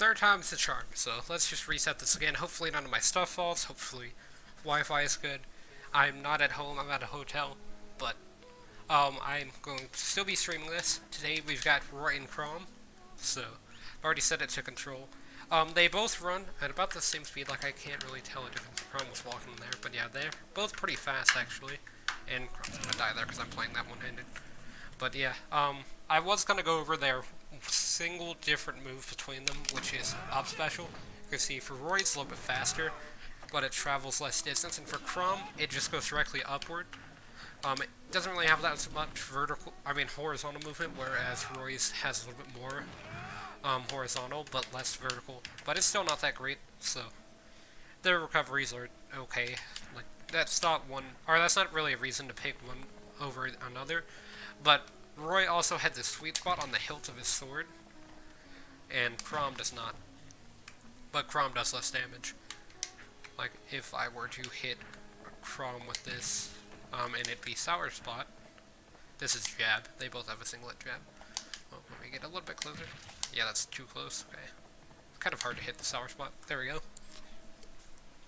third time's the charm, so let's just reset this again. Hopefully none of my stuff falls, hopefully Wi-Fi is good. I'm not at home, I'm at a hotel, but I'm going to still be streaming this. Today we've got Roy and Chrom, so I've already set it to control. They both run at about the same speed, like I can't really tell a difference. Chrom was walking there, but yeah, they're both pretty fast actually. And Chrom's gonna die there because I'm playing that one-handed. But yeah, I was gonna go over their single different move between them, which is up special. You can see for Roy it's a little bit faster, but it travels less distance, and for Chrom it just goes directly upward. It doesn't really have that much horizontal movement, whereas Roy's has a little bit more horizontal, but less vertical. But it's still not that great, so their recoveries are okay. Like that's not really a reason to pick one over another. But Roy also had this sweet spot on the hilt of his sword, and Chrom does not. But Chrom does less damage. Like if I were to hit Chrom with this, and it'd be Sour Spot. This is jab. They both have a singlet jab. Well, let me get a little bit closer. Yeah, that's too close. Okay. It's kind of hard to hit the Sour Spot. There we go.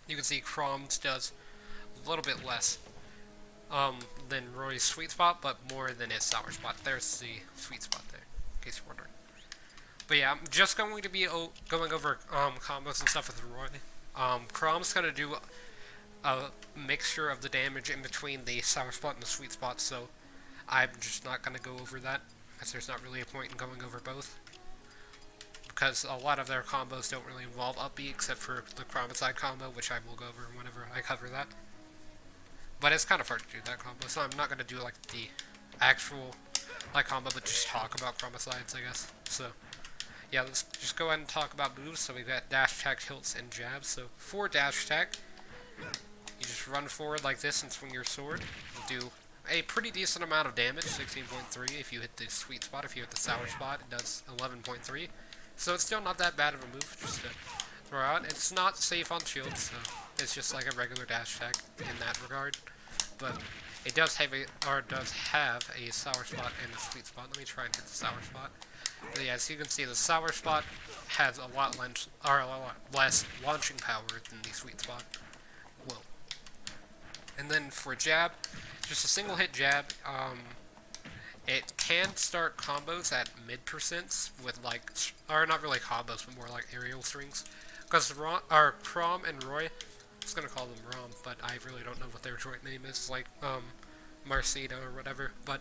You can see Chrom's does a little bit less than Roy's sweet spot, but more than his sour spot. There's the sweet spot there, in case you're wondering. But yeah, I'm just going to be going over combos and stuff with Roy. Chrom's going to do a mixture of the damage in between the sour spot and the sweet spot, so I'm just not going to go over that, because there's not really a point in going over both. Because a lot of their combos don't really involve up B, except for the Chromicide combo, which I will go over whenever I cover that. But it's kind of hard to do that combo, so I'm not going to do like the actual combo, but just talk about Chromicides, I guess. So yeah, let's just go ahead and talk about moves. So we've got dash attack, hilts, and jabs. So for dash attack, you just run forward like this and swing your sword. You'll do a pretty decent amount of damage, 16.3 if you hit the sweet spot. If you hit the sour spot, it does 11.3. So it's still not that bad of a move, just to throw out. It's not safe on shields, so it's just like a regular dash attack in that regard. But it does have a sour spot and a sweet spot. Let me try and hit the sour spot. But yeah, as you can see, the sour spot has a lot less launching power than the sweet spot will. And then for jab, just a single hit jab. It can start combos at mid percents with not really combos, but more like aerial strings. Because Chrom and Roy, I was gonna call them Rom, but I really don't know what their joint name is, like Marcita or whatever. But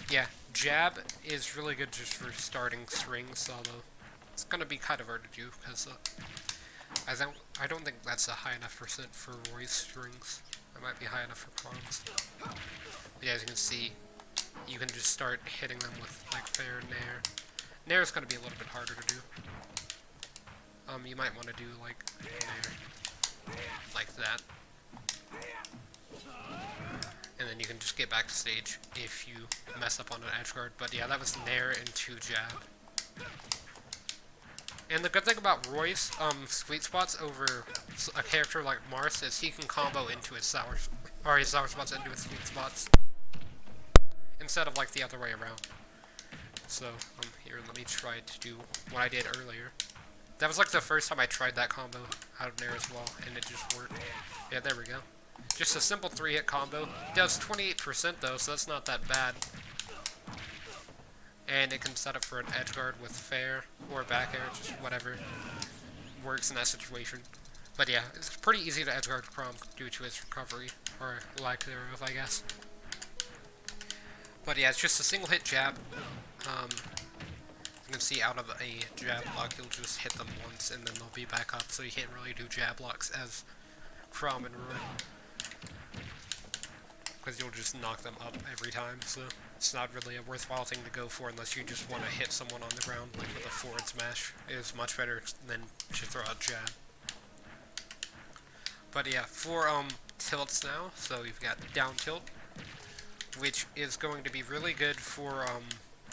yeah, jab is really good just for starting strings, although it's gonna be kind of hard to do because I don't think that's a high enough percent for Roy's strings. It might be high enough for Chrom's. But yeah, as you can see, you can just start hitting them with like fair nair. Nair is gonna be a little bit harder to do. You might want to do like nair like that, and then you can just get back to stage if you mess up on an edge guard. But yeah, that was nair into jab. And the good thing about Roy's sweet spots over a character like Mars is he can combo into his sour spots into his sweet spots instead of like the other way around. So here, let me try to do what I did earlier. That was like the first time I tried that combo out of nair as well, and it just worked. Yeah, there we go. Just a simple 3-hit combo. It does 28% though, so that's not that bad. And it can set up for an edge guard with fair or back air, just whatever works in that situation. But yeah, it's pretty easy to edge guard Chrom due to his recovery, or lack thereof, I guess. But yeah, it's just a single hit jab. You can see out of a jab block, you'll just hit them once and then they'll be back up, so you can't really do jab blocks as Chrom and Roy, because you'll just knock them up every time, so it's not really a worthwhile thing to go for unless you just want to hit someone on the ground, like with a forward smash. It is much better than to throw out jab. But yeah, for tilts now, so you've got down tilt, which is going to be really good for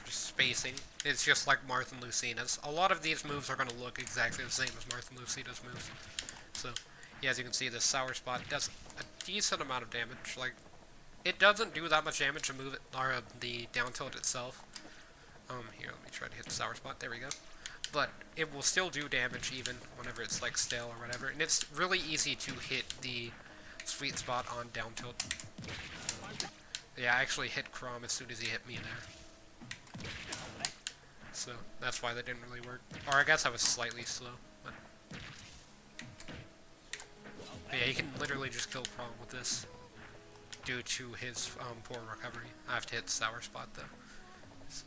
spacing. It's just like Marth and Lucina's. A lot of these moves are going to look exactly the same as Marth and Lucina's moves. So yeah, as you can see, the sour spot does a decent amount of damage. Like, it doesn't do that much damage to move it, or the down tilt itself. Here, let me try to hit the sour spot. There we go. but it will still do damage even whenever it's like stale or whatever. And it's really easy to hit the sweet spot on down tilt. Yeah, I actually hit Chrom as soon as he hit me there. So that's why that didn't really work. Or I guess I was slightly slow. But yeah, you can literally just kill Chrom with this due to his poor recovery. I have to hit Sour Spot though. So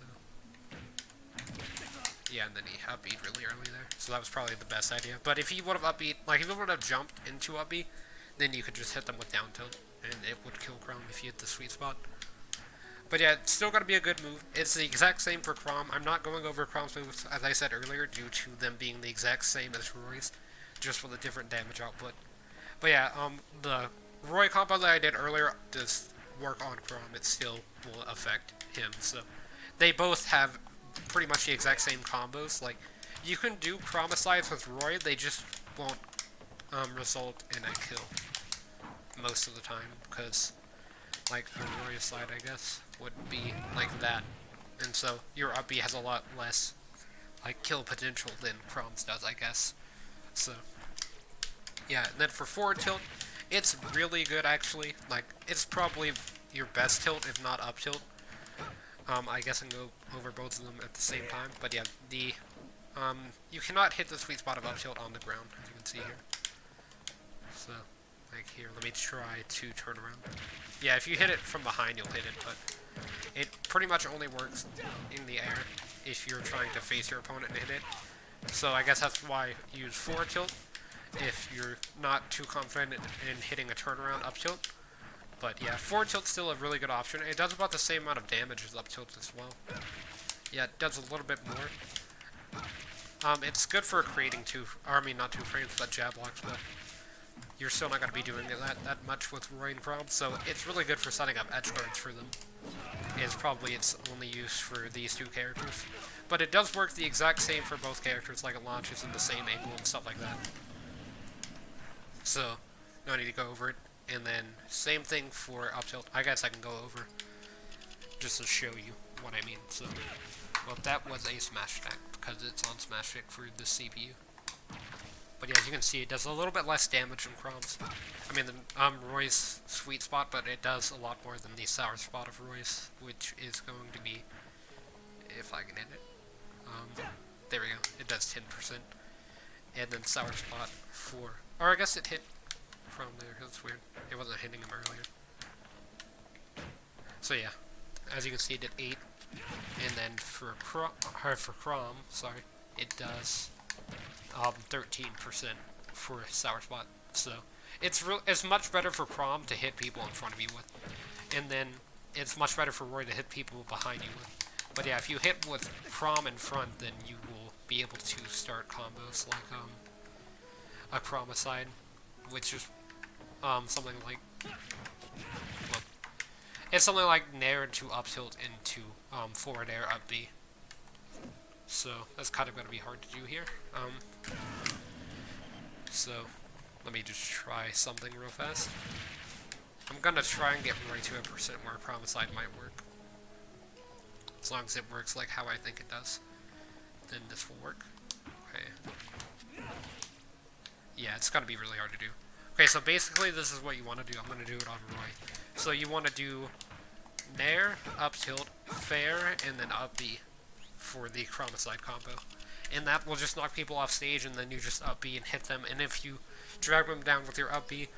yeah, and then he upbeat really early there. So that was probably the best idea. But if he would have upbeat, like if he would have jumped into upbeat, then you could just hit them with down tilt, and it would kill Chrom if you hit the sweet spot. But yeah, it's still got to be a good move. It's the exact same for Chrom. I'm not going over Chrom's moves, as I said earlier, due to them being the exact same as Roy's, just with a different damage output. But yeah, the Roy combo that I did earlier does work on Chrom. It still will affect him. So they both have pretty much the exact same combos. Like, you can do Chromicides with Roy, they just won't result in a kill most of the time, because like the Roy side, I guess, would be like that, and so your up B has a lot less like kill potential than Chrom's does, I guess. So yeah, and then for forward tilt, it's really good actually. Like, it's probably your best tilt, if not up tilt. I guess I can go over both of them at the same time, but yeah, the you cannot hit the sweet spot of up tilt on the ground, as you can see here. So like here, let me try to turn around. Yeah, if you hit it from behind, you'll hit it, but it pretty much only works in the air if you're trying to face your opponent and hit it. So I guess that's why you use forward tilt, if you're not too confident in hitting a turnaround up tilt. But yeah, forward tilt's still a really good option. It does about the same amount of damage as up tilt as well. Yeah, it does a little bit more. It's good for creating not two frames, but jab blocks, but you're still not going to be doing that much with Roy and Chrom, so it's really good for setting up edge guards for them. It's probably its only use for these two characters. But it does work the exact same for both characters, like it launches in the same angle and stuff like that. So, no need to go over it. And then, same thing for up tilt. I guess I can go over, just to show you what I mean. So, well, that was a smash attack, because it's on smash stick for the CPU. But yeah, as you can see, it does a little bit less damage than Chrom's. I mean, Roy's sweet spot, but it does a lot more than the sour spot of Roy's, which is going to be, if I can hit it. There we go. It does 10%. And then sour spot for, or I guess it hit Chrom there. That's weird. It wasn't hitting him earlier. So yeah, as you can see, it did 8. And then for Chrom, sorry, it does 13% for sour spot. So it's much better for Chrom to hit people in front of you with, and then it's much better for Roy to hit people behind you with. But yeah, if you hit with Chrom in front, then you will be able to start combos like a Chromicide, which is something like, well, it's something like nair into up tilt into forward air up B. So that's kind of going to be hard to do here. So let me just try something real fast. I'm going to try and get Roy to a percent where Chromicide might work. As long as it works like how I think it does, then this will work. Okay. Yeah, it's going to be really hard to do. Okay, so basically this is what you want to do. I'm going to do it on Roy. So you want to do nair, up tilt, fair, and then up B for the Chromicide combo. And that will just knock people off stage, and then you just up B and hit them. And if you drag them down with your up B,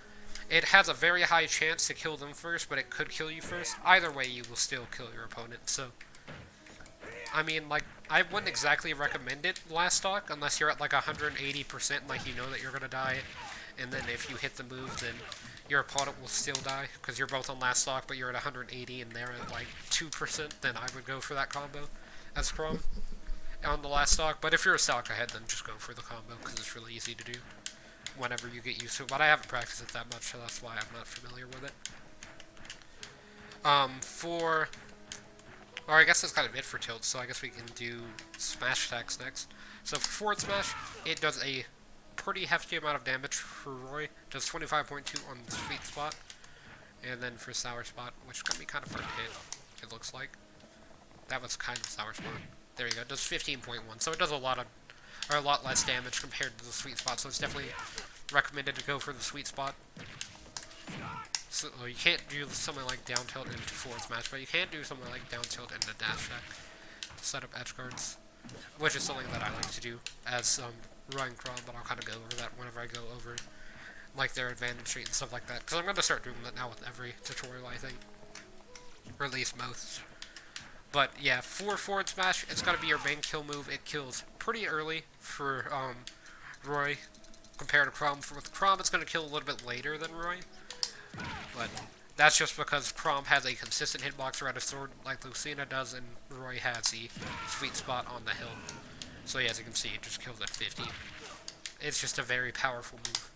it has a very high chance to kill them first, but it could kill you first. Either way, you will still kill your opponent. So, I mean, like, I wouldn't exactly recommend it last stock, unless you're at like 180%, like you know that you're going to die. And then if you hit the move, then your opponent will still die, because you're both on last stock, but you're at 180 and they're at like 2%, then I would go for that combo as Chrom on the last stock. But if you're a stock ahead, then just go for the combo, because it's really easy to do whenever you get used to it. But I haven't practiced it that much, so that's why I'm not familiar with it. Or I guess that's kind of it for tilt, so I guess we can do smash attacks next. So for forward smash, it does a pretty hefty amount of damage for Roy. It does 25.2 on the sweet spot. And then for sour spot, which is going to be kind of hard to hit, it looks like. That was kind of sour spot. There you go, it does 15.1, so it does a lot of are a lot less damage compared to the sweet spot, so it's definitely recommended to go for the sweet spot. So you can't do something like down tilt into forward smash, but you can do something like down tilt into dash attack to set up edge guards, which is something that I like to do as Ryan Chrom, but I'll kind of go over that whenever I go over like their advantage rate and stuff like that, because I'm going to start doing that now with every tutorial, I think, or at least most. But yeah, for forward smash, it's got to be your main kill move. It kills pretty early for Roy compared to Chrom. With Chrom, it's going to kill a little bit later than Roy, but that's just because Chrom has a consistent hitbox around his sword like Lucina does, and Roy has the sweet spot on the hill. So yeah, as you can see, it just kills at 50. It's just a very powerful move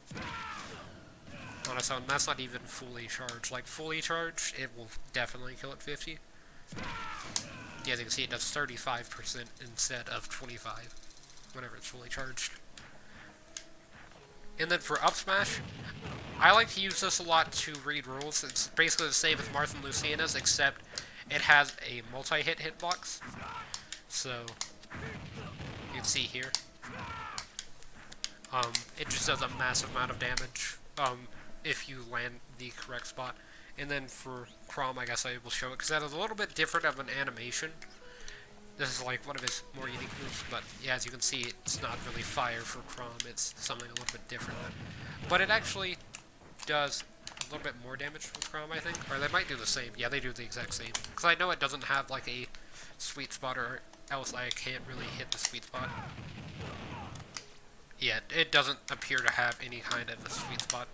on its own. That's not even fully charged. Like, fully charged, it will definitely kill at 50. Yeah, as you can see, it does 35% instead of 25 whenever it's fully charged. And then for up smash, I like to use this a lot to read rules. It's basically the same as Marth and Lucina's, except it has a multi-hit hitbox. So, you can see here, it just does a massive amount of damage if you land the correct spot. And then for Chrom, I guess I will show it, because that is a little bit different of an animation. This is like one of his more unique moves, but yeah, as you can see, it's not really fire for Chrom, it's something a little bit different. But it actually does a little bit more damage with Chrom, I think. Or they might do the same. Yeah, they do the exact same. Because I know it doesn't have like a sweet spot, or else I can't really hit the sweet spot. Yeah, it doesn't appear to have any kind of a sweet spot.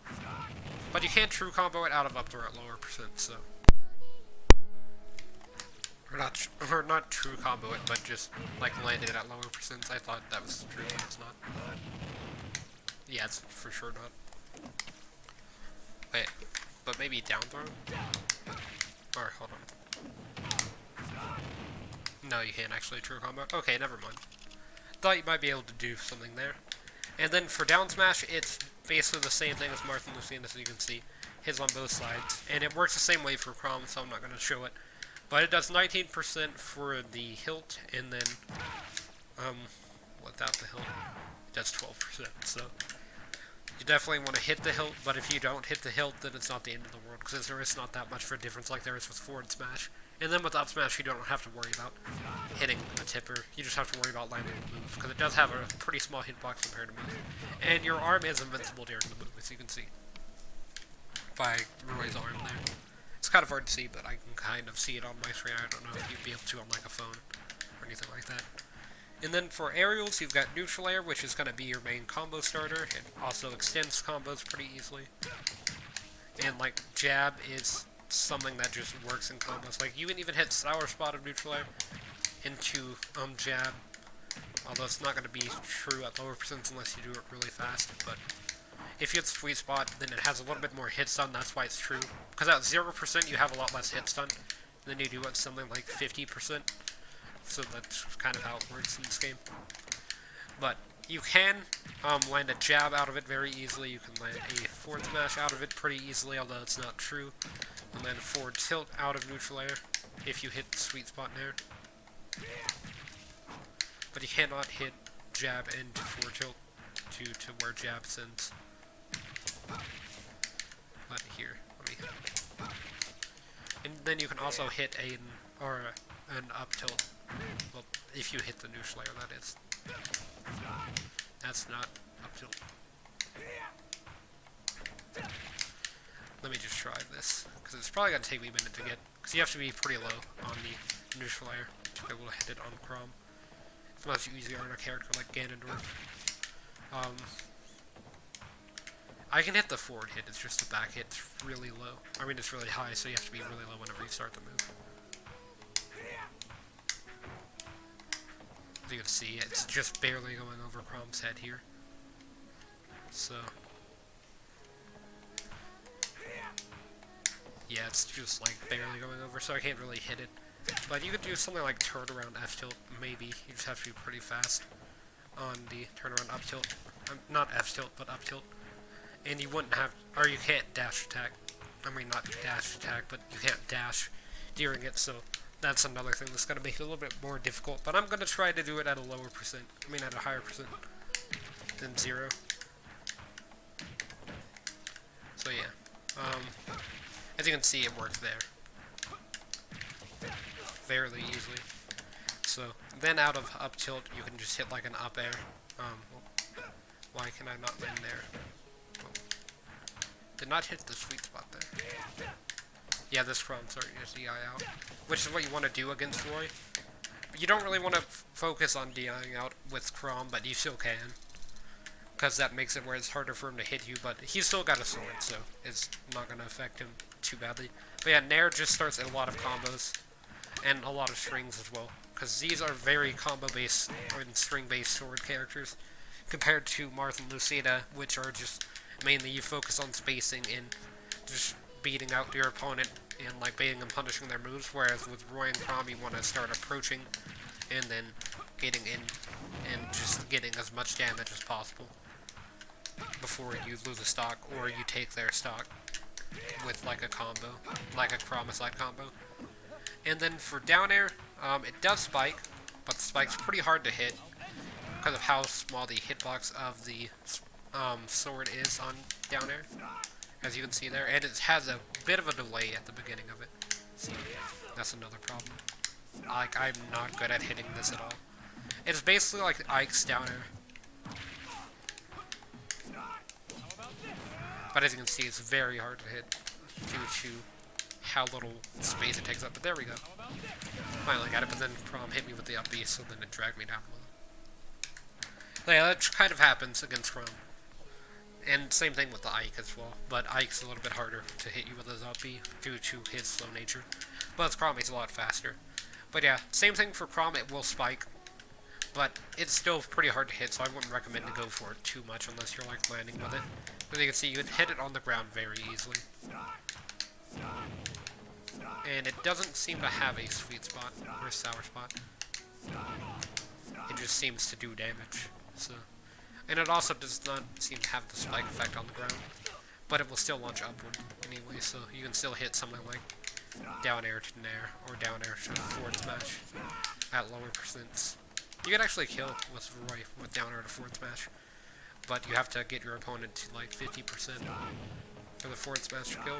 But you can true combo it out of up to at lower percent, so. Or not true combo it, but just like land it at lower percents. I thought that was true, but it's not. Yeah, it's for sure not. Wait, but maybe down throw? Or, hold on. No, you can't actually true combo. Okay, never mind. Thought you might be able to do something there. And then for down smash, it's basically the same thing as Marth and Lucina, as you can see. Hits on both sides. And it works the same way for Chrom, so I'm not going to show it. But it does 19% for the hilt, and then, without the hilt, it does 12%, so. You definitely want to hit the hilt, but if you don't hit the hilt, then it's not the end of the world, because there is not that much of a difference like there is with forward smash. And then with up smash, you don't have to worry about hitting a tipper. You just have to worry about landing the move, because it does have a pretty small hitbox compared to move. And your arm is invincible during the move, as you can see. By Roy's arm there. It's kind of hard to see, but I can kind of see it on my screen. I don't know if you'd be able to on like a phone or anything like that. And then for aerials, you've got neutral air, which is going to be your main combo starter. It also extends combos pretty easily. And like jab is something that just works in combos. Like you can even hit sour spot of neutral air into jab, although it's not going to be true at lower percents unless you do it really fast. But if you hit sweet spot, then it has a little bit more hit stun. That's why it's true. Because at 0%, you have a lot less hit stun than you do at something like 50%. So that's kind of how it works in this game. But you can land a jab out of it very easily. You can land a forward smash out of it pretty easily, although it's not true. You can land a forward tilt out of neutral air if you hit the sweet spot in air. But you cannot hit jab into forward tilt due to where jab sends. But here, let me. And then you can also hit an up tilt. Well, if you hit the neutral air, that is. That's not up tilt. Let me just try this, because it's probably going to take me a minute to get, because you have to be pretty low on the neutral air to be able to hit it on Chrom. It's much easier on a character like Ganondorf. I can hit the forward hit, it's just the back hit, it's really low. I mean, it's really high, so you have to be really low whenever you start the move. As you can see, it's just barely going over Chrom's head here. So. Yeah, it's just like barely going over, so I can't really hit it. But you could do something like turn around F tilt, maybe. You just have to be pretty fast on the turn around up tilt. Not F tilt, but up tilt. And you wouldn't have, or you can't dash attack. I mean, not dash attack, but you can't dash during it, so that's another thing that's going to make it a little bit more difficult. But I'm going to try to do it at a lower percent. I mean, at a higher percent than 0. So yeah, as you can see, it worked there fairly easily. So then out of up tilt, you can just hit like an up air. Why can I not land there? Did not hit the sweet spot there. Yeah, this Chrom starting to DI out, which is what you want to do against Roy. You don't really want to focus on DIing out with Chrom, but you still can, because that makes it where it's harder for him to hit you, but he's still got a sword, so it's not going to affect him too badly. But yeah, Nair just starts a lot of combos, and a lot of strings as well, because these are very combo-based, or string-based sword characters, compared to Marth and Lucina, which are just mainly you focus on spacing and just beating out your opponent and like baiting and punishing their moves, whereas with Roy and Chrom you want to start approaching and then getting in and just getting as much damage as possible before you lose a stock or you take their stock with like a combo, like a Chrom-like combo. And then for down air, it does spike, but the spike's pretty hard to hit because of how small the hitbox of the sword is on down air, as you can see there, and it has a bit of a delay at the beginning of it, so that's another problem. Like, I'm not good at hitting this at all. It's basically like Ike's down air, but as you can see, it's very hard to hit due to how little space it takes up. But there we go. Finally got it, but then Chrom hit me with the up B, so then it dragged me down a little. So yeah, that kind of happens against Chrom. And same thing with the Ike as well, but Ike's a little bit harder to hit you with his up B due to his slow nature. But with Chrom, he's a lot faster. But yeah, same thing for Chrom, it will spike, but it's still pretty hard to hit, so I wouldn't recommend to go for it too much unless you're like landing with it. As you can see, you can hit it on the ground very easily. And it doesn't seem to have a sweet spot or a sour spot. It just seems to do damage. So, and it also does not seem to have the spike effect on the ground, but it will still launch upward anyway, so you can still hit something like down air to nair, or down air to forward smash at lower percents. You can actually kill with Roy with down air to forward smash, but you have to get your opponent to like 50% for the forward smash to kill,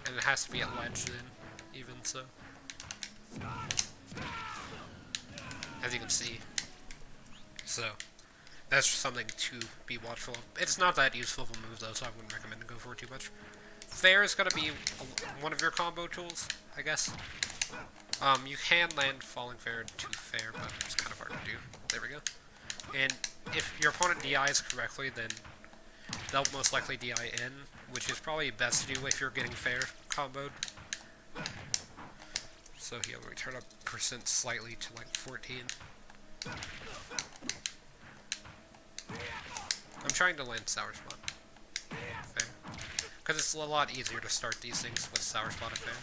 and it has to be at ledge then, even so. As you can see. So, that's something to be watchful of. It's not that useful of a move though, so I wouldn't recommend to go for it too much. Fair is going to be one of your combo tools, I guess. You can land falling fair to fair, but it's kind of hard to do. There we go. And if your opponent DIs correctly, then they'll most likely DI in, which is probably best to do if you're getting fair comboed. So here, let me turn up percent slightly to like 14. I'm trying to land sour spot. Fair. Because it's a lot easier to start these things with sour spot of fair,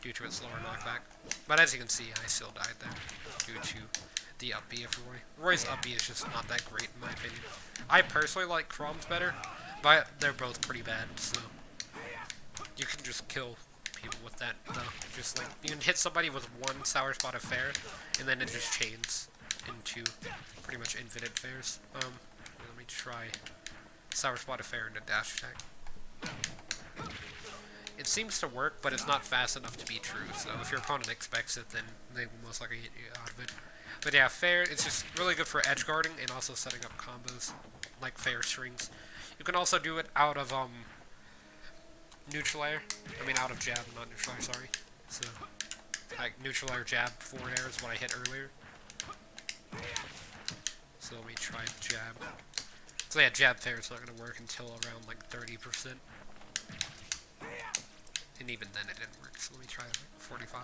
due to its lower knockback. But as you can see, I still died there, due to the up B of Roy. Roy's up B is just not that great in my opinion. I personally like Chrom's better, but they're both pretty bad, so you can just kill people with that though. Just like, you can hit somebody with one sour spot of fair, and then it just chains into pretty much infinite fairs. Let me try sour spot of fair into dash attack. It seems to work, but it's not fast enough to be true, so if your opponent expects it, then they will most likely hit you out of it. But yeah, fair, it's just really good for edge guarding and also setting up combos, like fair strings. You can also do it out of, neutral air. I mean, out of jab, not neutral air, sorry. So, like, neutral air, jab, forward air is what I hit earlier. So let me try jab. So yeah, jab fair is not going to work until around, like, 30%. And even then it didn't work, so let me try like 45.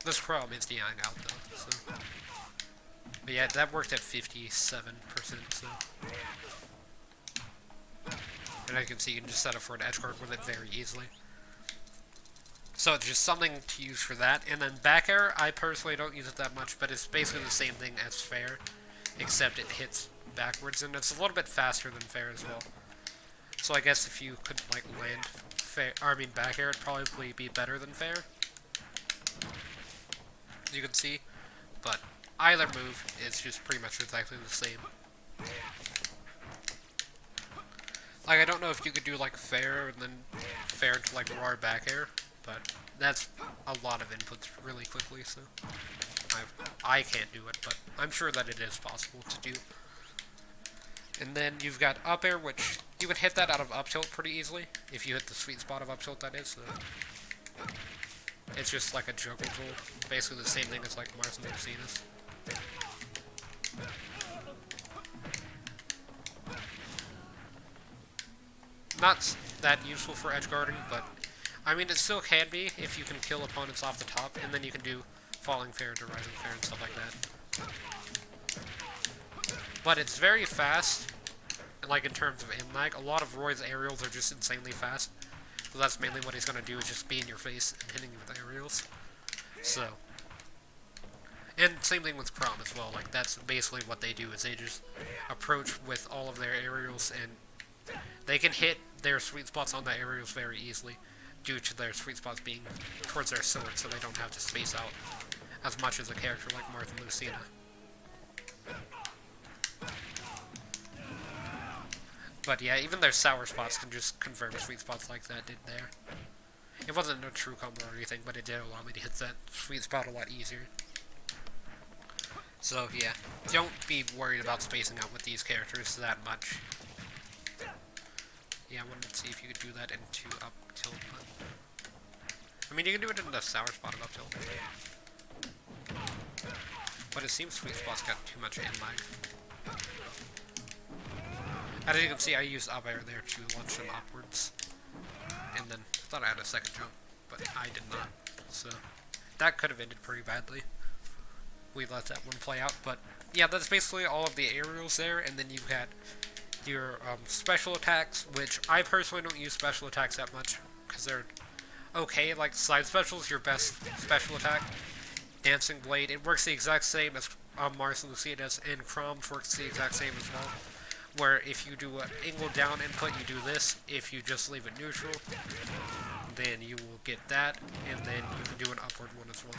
This Chrom is DIing out though, so. But yeah, that worked at 57%, so. And as you can see, you can just set up for an edge guard with it very easily. So it's just something to use for that. And then back air, I personally don't use it that much, but it's basically the same thing as fair, except it hits backwards, and it's a little bit faster than fair as well. So I guess if you could like land fair, or I mean back air would probably be better than fair, as you can see, but either move is just pretty much exactly the same. Like, I don't know if you could do, like, fair and then fair to, like, raw back air, but that's a lot of inputs really quickly, so I can't do it, but I'm sure that it is possible to do. And then you've got up air, which you can hit that out of up tilt pretty easily, if you hit the sweet spot of up tilt, that is. So it's just like a juggle tool, basically the same thing as, like, Mars and Lucinus. Not that useful for edge guarding, but I mean it still can be if you can kill opponents off the top, and then you can do falling fair to rising fair and stuff like that. But it's very fast, like in terms of aim lag. A lot of Roy's aerials are just insanely fast, so that's mainly what he's gonna do, is just be in your face and hitting you with aerials. So, and same thing with Chrom as well. Like that's basically what they do, is they just approach with all of their aerials, and they can hit their sweet spots on the aerials very easily, due to their sweet spots being towards their sword, so they don't have to space out as much as a character like Martha and Lucina. But yeah, even their sour spots can just confirm sweet spots like that did there. It wasn't a true combo or anything, but it did allow me to hit that sweet spot a lot easier. So yeah, don't be worried about spacing out with these characters that much. Yeah, I wanted to see if you could do that into up tilt. I mean, you can do it in the sour spot of up tilt. But it seems sweet spots got too much aim lag. As you can see, I used up air there to launch them upwards. And then I thought I had a second jump, but I did not. So that could have ended pretty badly. We let that one play out, but yeah, that's basically all of the aerials there, and then you've got your special attacks, which I personally don't use special attacks that much, because they're okay. Like, side special is your best special attack. Dancing Blade, it works the exact same as Mars and Lucida's, and Chrom works the exact same as well. Where if you do an angle down input, you do this. If you just leave it neutral, then you will get that, and then you can do an upward one as well.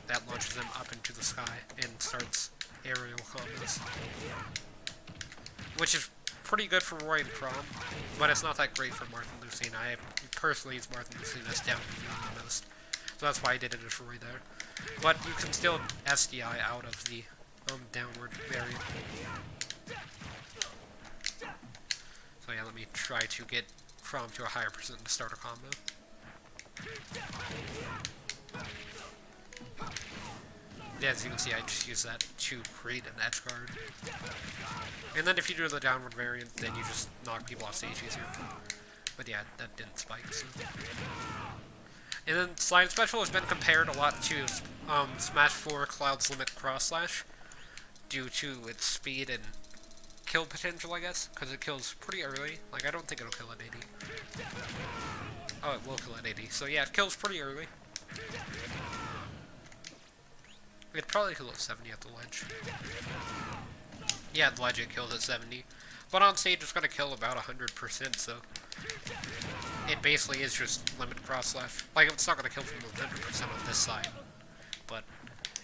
That launches them up into the sky and starts aerial combos. Which is pretty good for Roy and Chrom, but it's not that great for Martha and Lucina. I personally use Martha and Lucina's down the most, so that's why I did it as Roy there. But you can still SDI out of the downward variant. So yeah, let me try to get Chrom to a higher percent to start a combo. Yeah, as you can see, I just use that to create an edge guard. And then if you do the downward variant, then you just knock people off stage easier. But yeah, that didn't spike, so. And then Slide Special has been compared a lot to Smash 4 Cloud's Limit Cross Slash, due to its speed and kill potential, I guess, because it kills pretty early. Like, I don't think it'll kill at 80. Oh, it will kill at 80. So yeah, it kills pretty early. It'd probably kill at 70 at the ledge. Yeah, at the ledge it kills at 70. But on stage it's going to kill about 100%, so it basically is just limit cross slash. Like, it's not going to kill from 100% on this side, but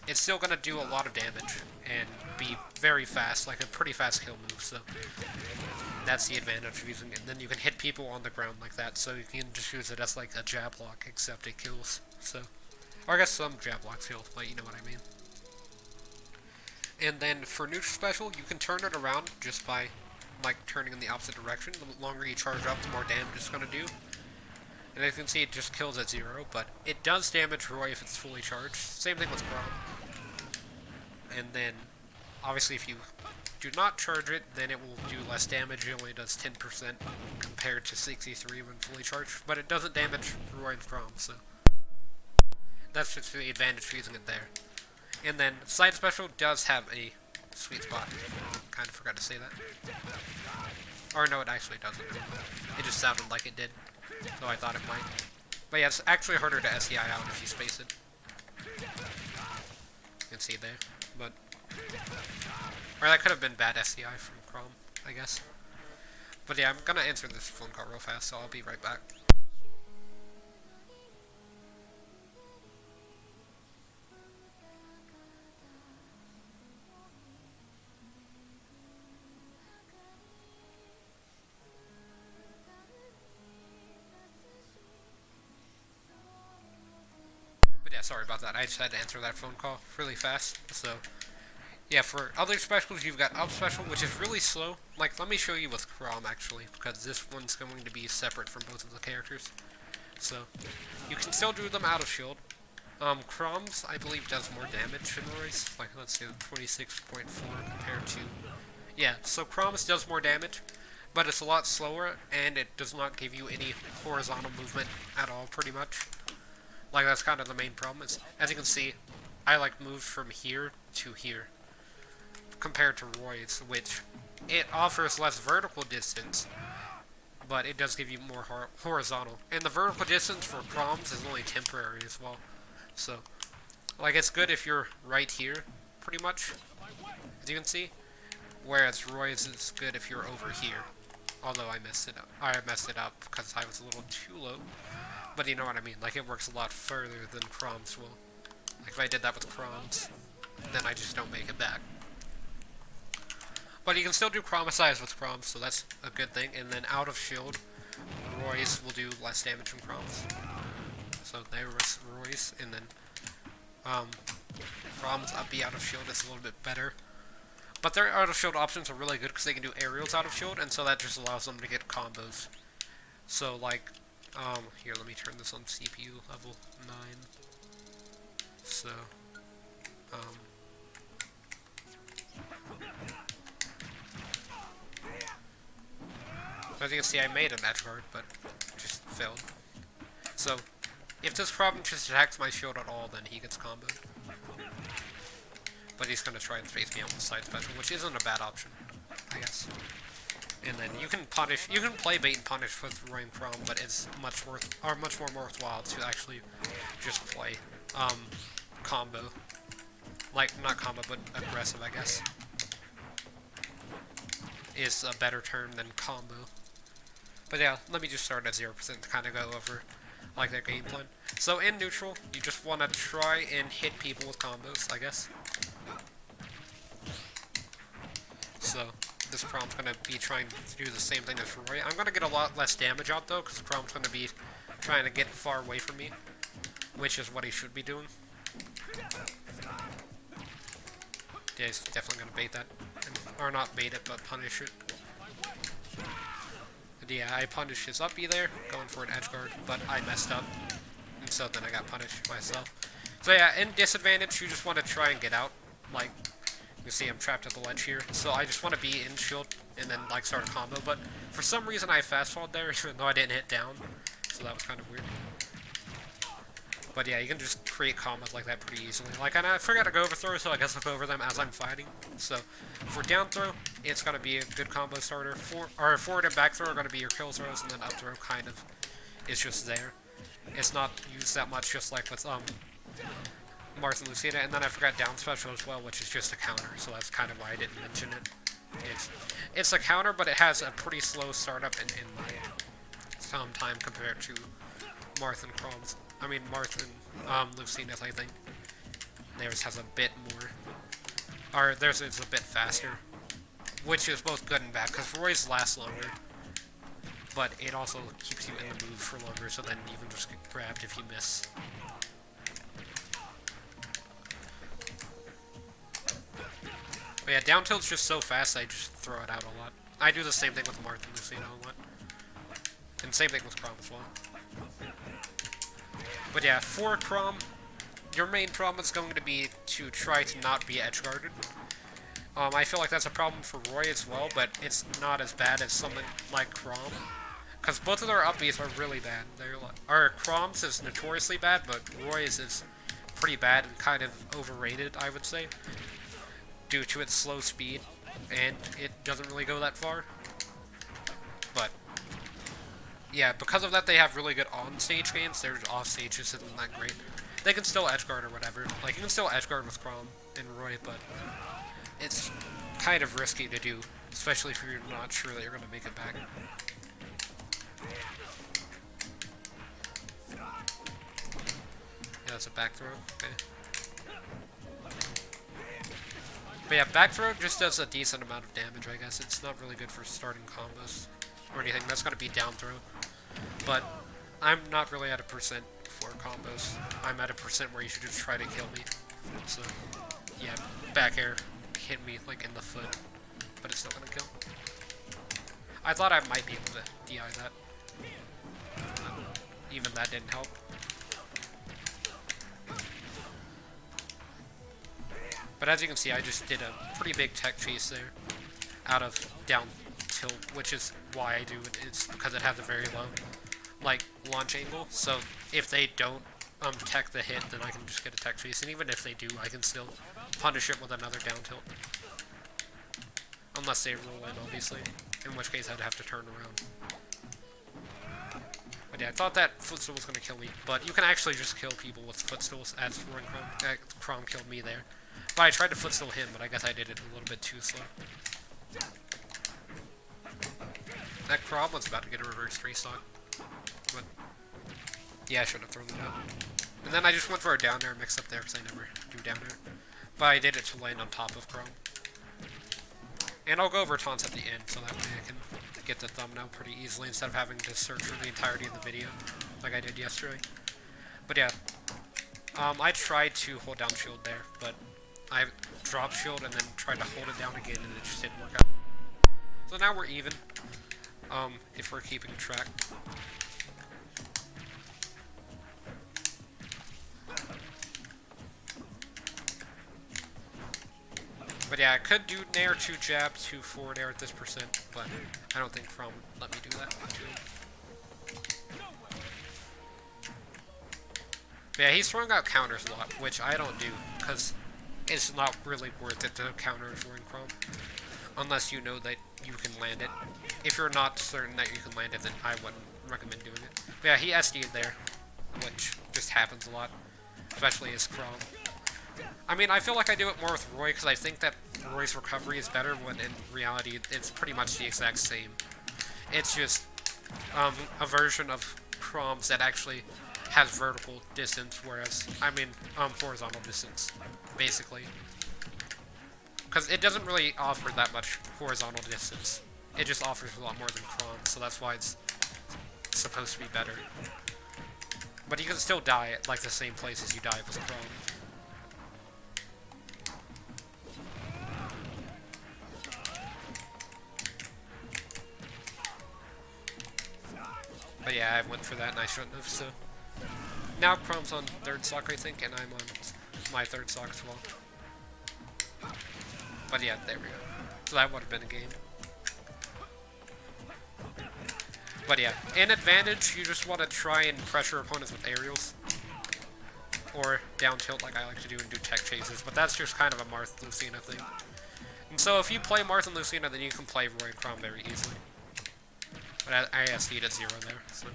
it's still going to do a lot of damage and be very fast, like a pretty fast kill move, so that's the advantage of using it. And then you can hit people on the ground like that, so you can just use it as like a jab block, except it kills, so. Or I guess some jab blocks kill, but you know what I mean. And then for neutral special, you can turn it around just by, like, turning in the opposite direction. The longer you charge up, the more damage it's going to do. And as you can see, it just kills at 0, but it does damage Roy if it's fully charged. Same thing with Chrom. And then, obviously, if you do not charge it, then it will do less damage. It only does 10% compared to 63 when fully charged. But it doesn't damage Roy and Chrom, so that's just the advantage of using it there. And then, Side Special does have a sweet spot. Kind of forgot to say that. Or no, it actually doesn't. It just sounded like it did, so I thought it might. But yeah, it's actually harder to SEI out if you space it. You can see it there. But, or that could have been bad SEI from Chrom, I guess. But yeah, I'm gonna answer this phone call real fast, so I'll be right back. But yeah, sorry about that. I just had to answer that phone call really fast. So yeah, for other specials, you've got up special, which is really slow. Like, let me show you with Chrom actually, because this one's going to be separate from both of the characters. So you can still do them out of shield. Chrom's, I believe, does more damage than Roy's. Like, let's say 26.4 compared to... Yeah, so Chrom's does more damage, but it's a lot slower, and it does not give you any horizontal movement at all, pretty much. Like, that's kind of the main problem. Is, as you can see, I, like, moved from here to here, compared to Roy's, which it offers less vertical distance, but it does give you more horizontal. And the vertical distance for Chrom's is only temporary as well. So, like, it's good if you're right here, pretty much, as you can see. Whereas Roy's is good if you're over here. Although I messed it up. I messed it up because I was a little too low. But you know what I mean. Like, it works a lot further than Chrom's will. Like, if I did that with Chrom's, then I just don't make it back. But you can still do Chromicize with Chrom's, so that's a good thing. And then out of shield, Roy's will do less damage from Chrom's. So there was Roy's, and then Chrom's up B out of shield is a little bit better. But their out of shield options are really good because they can do aerials out of shield, and so that just allows them to get combos. So like, here, let me turn this on CPU level 9. So, as you can see, I made an edge guard, but just failed. So, if this problem just attacks my shield at all, then he gets comboed. But he's gonna try and face me on the side special, which isn't a bad option, I guess. And then you can play bait and punish with Roy and Chrom, but it's much more worthwhile to actually just play combo. Like, not combo, but aggressive, I guess. Is a better term than combo. But yeah, let me just start at 0% to kind of go over like their game plan. So in neutral, you just want to try and hit people with combos, I guess. So this Chrom's going to be trying to do the same thing as Roy. I'm going to get a lot less damage out though, because Chrom's going to be trying to get far away from me, which is what he should be doing. Yeah, he's definitely going to bait that. Or not bait it, but punish it. And yeah, I punished his up B there, going for an edge guard, but I messed up. And so then I got punished myself. So yeah, in disadvantage, you just want to try and get out. Like, you see I'm trapped at the ledge here. So I just want to be in shield and then like start a combo. But for some reason I fast-falled there, even though I didn't hit down. So that was kind of weird. But yeah, you can just create combos like that pretty easily. Like, and I forgot to go overthrow, so I guess I'll go over them as I'm fighting. So, for down throw, it's going to be a good combo starter. Forward and back throw are going to be your kill throws, and then up throw kind of is just there. It's not used that much, just like with Marth and Lucina. And then I forgot down special as well, which is just a counter, so that's kind of why I didn't mention it. It's a counter, but it has a pretty slow startup in my time compared to Marth and Chrom's. I mean, Marth and Lucina's, I think. Theirs has a bit more. Or theirs is a bit faster. Which is both good and bad, because Roy's lasts longer. But it also keeps you in the move for longer, so then you can just get grabbed if you miss. But yeah, down tilt's just so fast, I just throw it out a lot. I do the same thing with Marth and Lucina a lot. And same thing with Chrom as well. But yeah, for Chrom, your main problem is going to be to try to not be edge-guarded. I feel like that's a problem for Roy as well, but it's not as bad as something like Chrom. Because both of their up Bs are really bad. Chrom's is notoriously bad, but Roy's is pretty bad and kind of overrated, I would say. Due to its slow speed, and it doesn't really go that far. But yeah, because of that, they have really good on-stage games. Their off-stage just isn't that great. They can still edgeguard or whatever. Like, you can still edgeguard with Chrom and Roy, but it's kind of risky to do especially if you're not sure that you're going to make it back. Yeah, that's a back throw. Okay. But yeah, back throw just does a decent amount of damage, I guess. It's not really good for starting combos or anything. That's going to be down throw. But I'm not really at a percent for combos. I'm at a percent where you should just try to kill me. So, yeah, back air hit me like in the foot, but it's still going to kill. I thought I might be able to DI that. Even that didn't help. But as you can see, I just did a pretty big tech chase there out of down tilt, which is why I do it. It's because it has a very low, like, launch angle. So if they don't tech the hit, then I can just get a tech chase. And even if they do, I can still punish it with another down tilt. Unless they roll in, obviously. In which case, I'd have to turn around. But yeah, I thought that footstool was going to kill me. But you can actually just kill people with footstools, as Chrom killed me there. But I tried to footstool him, but I guess I did it a little bit too slow. That Chrom was about to get a reverse 3-stock. But yeah, I should have thrown it out. And then I just went for a down air mix up there, because I never do down air. But I did it to land on top of Chrom. And I'll go over taunts at the end, so that way I can get the thumbnail pretty easily instead of having to search for the entirety of the video, like I did yesterday. But yeah, I tried to hold down shield there, but I dropped shield and then tried to hold it down again, and it just didn't work out. So now we're even, if we're keeping track. But yeah, I could do nair 2 jab, 2 forward air at this percent, but I don't think Chrom would let me do that. But yeah, he's throwing out counters a lot, which I don't do, because it's not really worth it to counter during Chrom, unless you know that you can land it. If you're not certain that you can land it, then I wouldn't recommend doing it. But yeah, he SD'd there, which just happens a lot, especially as Chrom. I mean, I feel like I do it more with Roy, because I think that Roy's recovery is better, when in reality, it's pretty much the exact same. It's just a version of Chrom's that actually has vertical distance, whereas, I mean, horizontal distance, basically. Because it doesn't really offer that much horizontal distance. It just offers a lot more than Chrom, so that's why it's supposed to be better. But you can still die at, like, the same place as you die with Chrom. But yeah, I went for that and I shouldn't have, so. Now Chrom's on 3rd stock, I think, and I'm on my 3rd stock as well. But yeah, there we go. So that would have been a game. But yeah, in advantage, you just want to try and pressure opponents with aerials. Or down tilt like I like to do and do tech chases, but that's just kind of a Marth Lucina thing. And so if you play Marth and Lucina, then you can play Roy and Chrom very easily. But I SD'd at 0 there, so.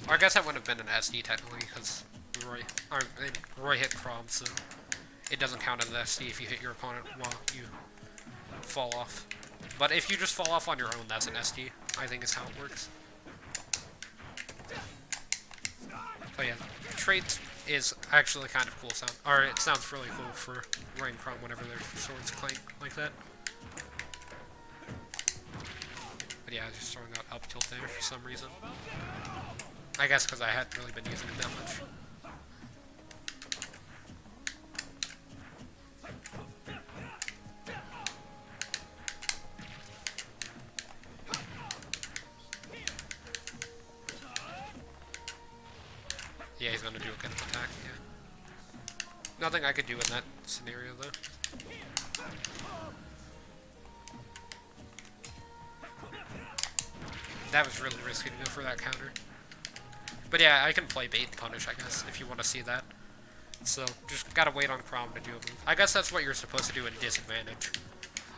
Or I guess that wouldn't have been an SD technically, because Roy hit Chrom, so it doesn't count as an SD if you hit your opponent while you fall off. But if you just fall off on your own, that's an SD, I think is how it works. But yeah, trade is actually kind of cool sound, or it sounds really cool for Roy and Chrom whenever their swords clank like that. But yeah, just throwing out up tilt there for some reason. I guess because I hadn't really been using it that much. Yeah, he's gonna do a good attack, yeah. Nothing I could do in that scenario, though. That was really risky to go for that counter. But yeah, I can play bait and punish, I guess, if you want to see that. So, just gotta wait on Chrom to do a move. I guess that's what you're supposed to do in disadvantage.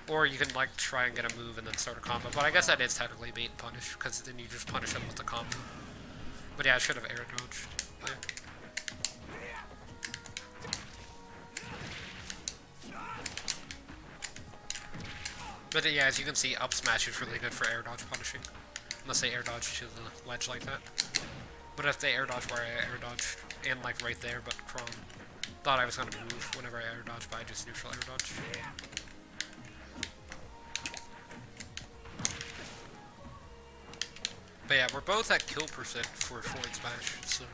Or you can, like, try and get a move and then start a combo. But I guess that is technically bait and punish, because then you just punish them with the combo. But yeah, I should have air dodged there. But yeah, as you can see, up smash is really good for air dodge punishing. Unless they air dodge to the ledge like that. But if they air dodge where I air dodged, and like right there, but Chrom thought I was gonna move whenever I air dodged, but I just neutral air dodge. But yeah, we're both at kill percent for forward smash, so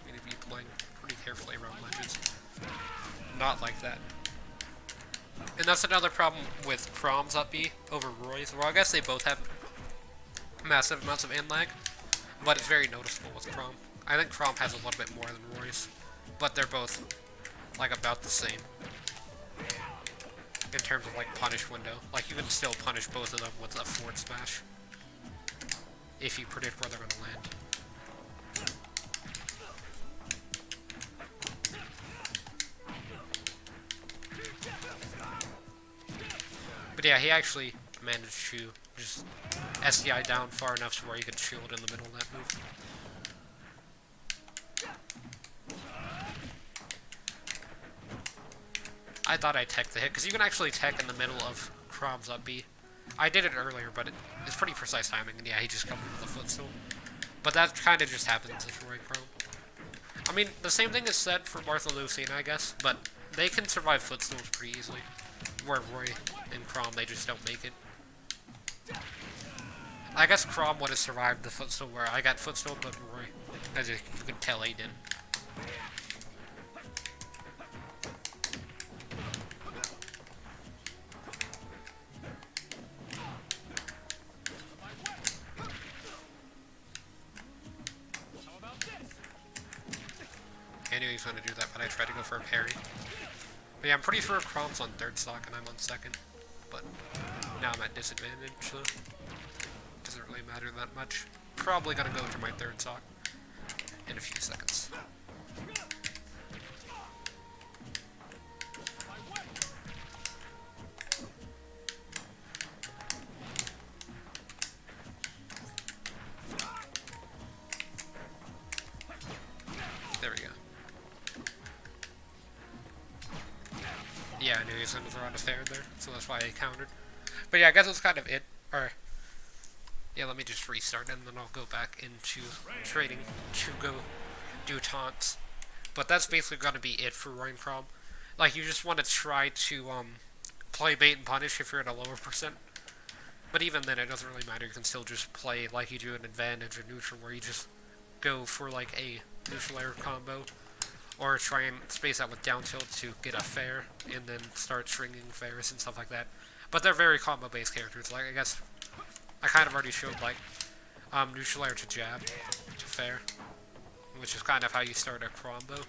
we need to be playing pretty carefully around ledges. Not like that. And that's another problem with Chrom's up B over Roy's. Well, I guess they both have massive amounts of in lag, but it's very noticeable with Chrom. I think Chrom has a little bit more than Roy's, but they're both like about the same in terms of like punish window. Like you can still punish both of them with a forward smash if you predict where they're going to land. But yeah, he actually managed to just SDI down far enough to where he could shield in the middle of that move. I thought I teched the hit, because you can actually tech in the middle of Chrom's up B. I did it earlier, but it's pretty precise timing, and yeah, he just covered with a footstool. But that kind of just happens with Roy Chrom. I mean, the same thing is said for Martha Lucina, I guess, but they can survive footstools pretty easily. Where Roy and Chrom, they just don't make it. I guess Chrom would have survived the footstool where I got footstool, but Roy, as you can tell, he didn't. I knew he was going to do that, but I tried to go for a parry. But yeah, I'm pretty sure Chrom's on third stock and I'm on second. But now I'm at disadvantage, so doesn't really matter that much. Probably going to go to my third stock in a few seconds. There we go. Yeah, I knew he was going to throw out a fair there, so that's why I countered. But yeah, I guess that's kind of it. Or, yeah, let me just restart and then I'll go back into trading to go do taunts. But that's basically going to be it for Roy and Chrom. Like, you just want to try to play bait and punish if you're at a lower percent. But even then, it doesn't really matter. You can still just play like you do an advantage or neutral, where you just go for like a neutral air combo, or try and space out with down tilt to get a fair, and then start stringing fairs and stuff like that. But they're very combo-based characters. Like, I guess I kind of already showed, like, neutral air to jab to fair, which is kind of how you start a Chrombo,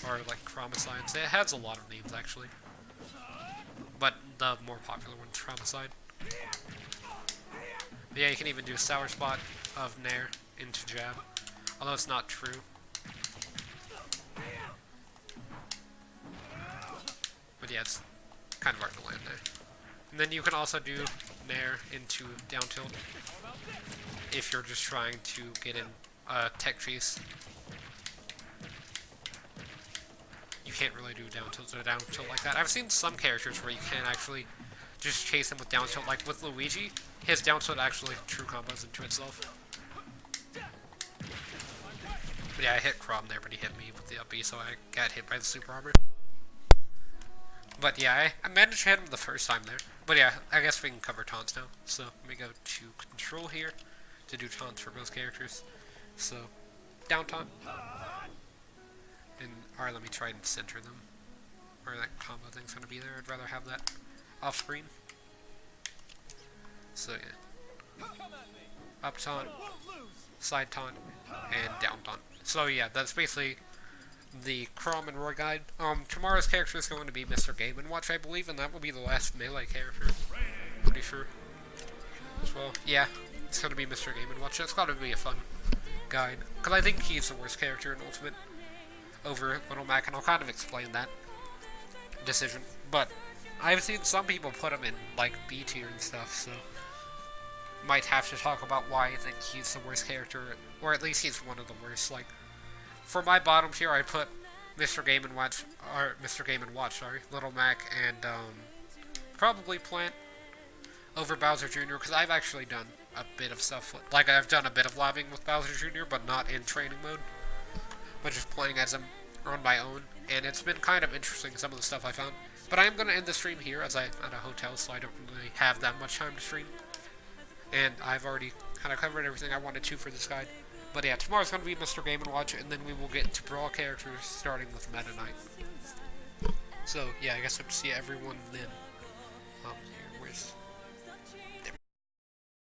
or like Chromicide. It has a lot of names, actually, but the more popular one is Chromicide. But yeah, you can even do a sour spot of Nair into jab, although it's not true. But yeah, it's kind of hard to land there. And then you can also do Nair into down tilt if you're just trying to get in tech chase. You can't really do down tilt or down tilt like that. I've seen some characters where you can actually just chase him with down tilt. Like with Luigi, his down tilt actually true combos into itself. But yeah, I hit Chrom there, but he hit me with the up B, so I got hit by the super armor. But yeah, I managed to hit him the first time there. But yeah, I guess we can cover taunts now. So let me go to control here to do taunts for both characters. So, down taunt. And, alright, let me try and center them. Or that combo thing's gonna be there. I'd rather have that off screen. So yeah. Up taunt, side taunt, and down taunt. So yeah, that's basically the Chrom and Roy guide. Tomorrow's character is going to be Mr. Game & Watch, I believe, and that will be the last melee character. Pretty sure. As well. Yeah, it's going to be Mr. Game & Watch. That's got to be a fun guide. Because I think he's the worst character in Ultimate over Little Mac, and I'll kind of explain that decision. But I've seen some people put him in, like, B tier and stuff, so might have to talk about why I think he's the worst character, or at least he's one of the worst. Like, for my bottom tier, I put Mr. Game & Watch, or Mr. Game & Watch, sorry, Little Mac, and probably Plant. over Bowser Jr. because I've actually done a bit of stuff. Like, I've done a bit of lobbing with Bowser Jr., but not in training mode, but just playing as him on my own. And it's been kind of interesting, some of the stuff I found. But I am going to end the stream here as I'm at a hotel, so I don't really have that much time to stream. And I've already kind of covered everything I wanted to for this guide. But yeah, tomorrow's going to be Mr. Game & Watch, and then we will get into Brawl characters, starting with Meta Knight. So, yeah, I guess I'll see everyone then. Here, where's...